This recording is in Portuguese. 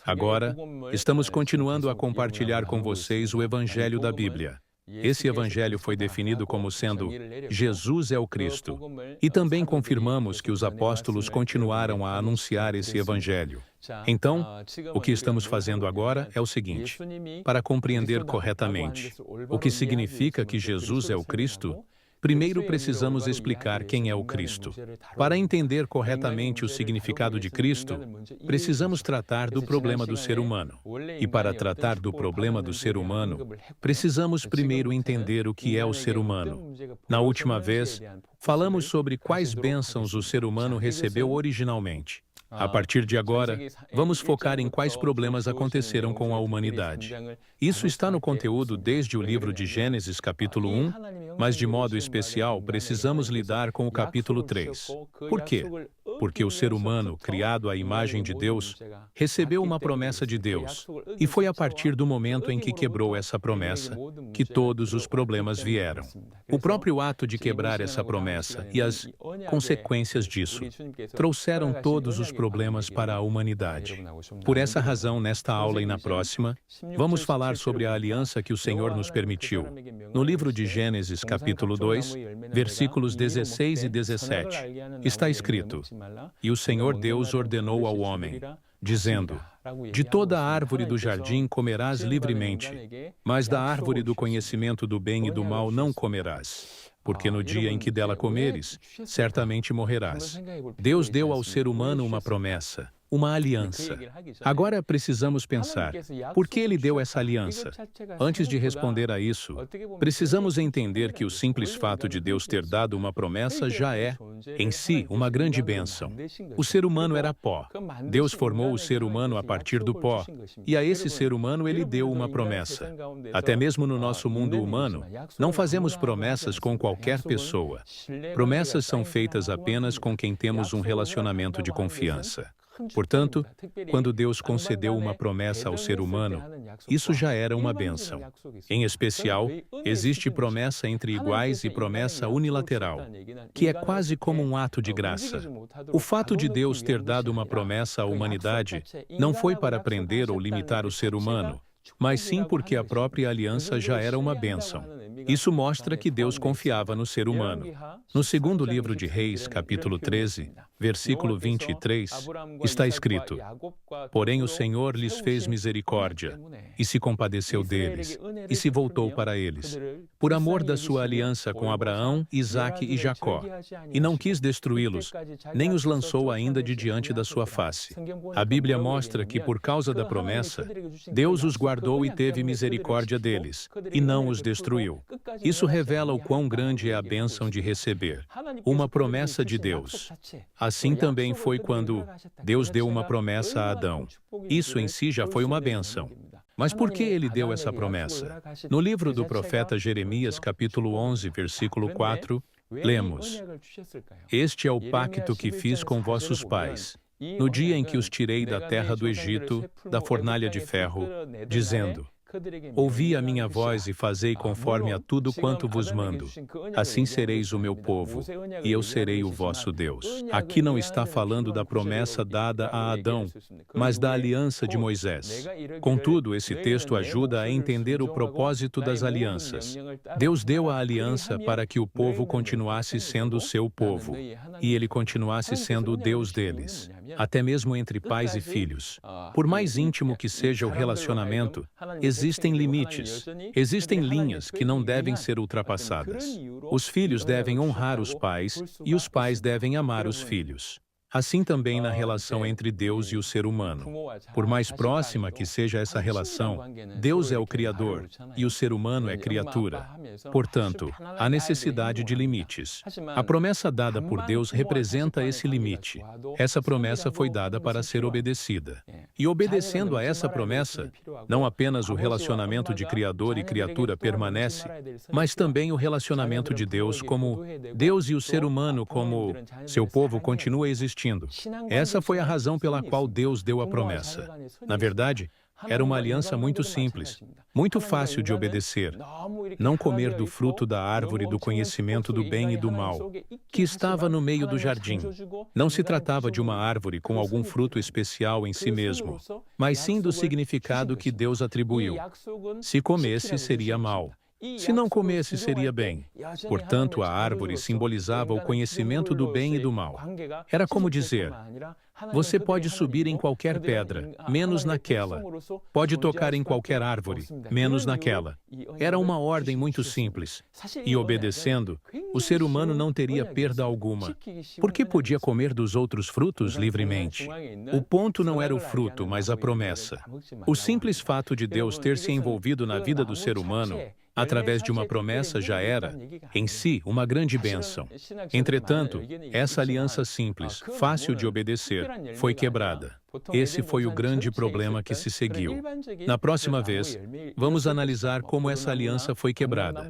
Agora, estamos continuando a compartilhar com vocês o Evangelho da Bíblia. Esse Evangelho foi definido como sendo Jesus é o Cristo. E também confirmamos que os apóstolos continuaram a anunciar esse Evangelho. Então, o que estamos fazendo agora é o seguinte: para compreender corretamente o que significa que Jesus é o Cristo, primeiro precisamos explicar quem é o Cristo. Para entender corretamente o significado de Cristo, precisamos tratar do problema do ser humano. E para tratar do problema do ser humano, precisamos primeiro entender o que é o ser humano. Na última vez, falamos sobre quais bênçãos o ser humano recebeu originalmente. A partir de agora, vamos focar em quais problemas aconteceram com a humanidade. Isso está no conteúdo desde o livro de Gênesis, capítulo 1, mas de modo especial precisamos lidar com o capítulo 3. Por quê? Porque o ser humano, criado à imagem de Deus, recebeu uma promessa de Deus, e foi a partir do momento em que quebrou essa promessa que todos os problemas vieram. O próprio ato de quebrar essa promessa e as consequências disso trouxeram todos os problemas para a humanidade. Por essa razão, nesta aula e na próxima, vamos falar sobre a aliança que o Senhor nos permitiu. No livro de Gênesis, capítulo 2, versículos 16 e 17, está escrito: "E o Senhor Deus ordenou ao homem, dizendo: de toda a árvore do jardim comerás livremente, mas da árvore do conhecimento do bem e do mal não comerás, porque no dia em que dela comeres, certamente morrerás." Deus deu ao ser humano uma promessa, uma aliança. Agora precisamos pensar, por que ele deu essa aliança? Antes de responder a isso, precisamos entender que o simples fato de Deus ter dado uma promessa já é, em si, uma grande bênção. O ser humano era pó. Deus formou o ser humano a partir do pó, e a esse ser humano ele deu uma promessa. Até mesmo no nosso mundo humano, não fazemos promessas com qualquer pessoa. Promessas são feitas apenas com quem temos um relacionamento de confiança. Portanto, quando Deus concedeu uma promessa ao ser humano, isso já era uma bênção. Em especial, existe promessa entre iguais e promessa unilateral, que é quase como um ato de graça. O fato de Deus ter dado uma promessa à humanidade não foi para prender ou limitar o ser humano, mas sim porque a própria aliança já era uma bênção. Isso mostra que Deus confiava no ser humano. No segundo livro de Reis, capítulo 13, versículo 23, está escrito: "Porém o Senhor lhes fez misericórdia, e se compadeceu deles, e se voltou para eles, por amor da sua aliança com Abraão, Isaque e Jacó, e não quis destruí-los, nem os lançou ainda de diante da sua face." A Bíblia mostra que, por causa da promessa, Deus os guardou e teve misericórdia deles, e não os destruiu. Isso revela o quão grande é a bênção de receber uma promessa de Deus. Assim também foi quando Deus deu uma promessa a Adão. Isso em si já foi uma bênção. Mas por que ele deu essa promessa? No livro do profeta Jeremias, capítulo 11, versículo 4, lemos: "Este é o pacto que fiz com vossos pais, no dia em que os tirei da terra do Egito, da fornalha de ferro, dizendo: ouvi a minha voz e fazei conforme a tudo quanto vos mando. Assim sereis o meu povo, e eu serei o vosso Deus." Aqui não está falando da promessa dada a Adão, mas da aliança de Moisés. Contudo, esse texto ajuda a entender o propósito das alianças. Deus deu a aliança para que o povo continuasse sendo seu povo, e ele continuasse sendo o Deus deles, até mesmo entre pais e filhos. Por mais íntimo que seja o relacionamento, existem limites, existem linhas que não devem ser ultrapassadas. Os filhos devem honrar os pais e os pais devem amar os filhos. Assim também na relação entre Deus e o ser humano. Por mais próxima que seja essa relação, Deus é o Criador e o ser humano é criatura. Portanto, há necessidade de limites. A promessa dada por Deus representa esse limite. Essa promessa foi dada para ser obedecida. E obedecendo a essa promessa, não apenas o relacionamento de Criador e criatura permanece, mas também o relacionamento de Deus como Deus e o ser humano como seu povo continua existindo. Essa foi a razão pela qual Deus deu a promessa. Na verdade, Era uma aliança muito simples, muito fácil de obedecer. Não comer do fruto da árvore do conhecimento do bem e do mal, que estava no meio do jardim. Não se tratava de uma árvore com algum fruto especial em si mesmo, mas sim do significado que Deus atribuiu. Se comesse, seria mal. Se não comesse, seria bem. Portanto, a árvore simbolizava o conhecimento do bem e do mal. Era como dizer: você pode subir em qualquer pedra, menos naquela. Pode tocar em qualquer árvore, menos naquela. Era uma ordem muito simples. E obedecendo, o ser humano não teria perda alguma, porque podia comer dos outros frutos livremente. O ponto não era o fruto, mas a promessa. O simples fato de Deus ter se envolvido na vida do ser humano através de uma promessa já era, em si, uma grande bênção. Entretanto, essa aliança simples, fácil de obedecer, foi quebrada. Esse foi o grande problema que se seguiu. Na próxima vez, vamos analisar como essa aliança foi quebrada.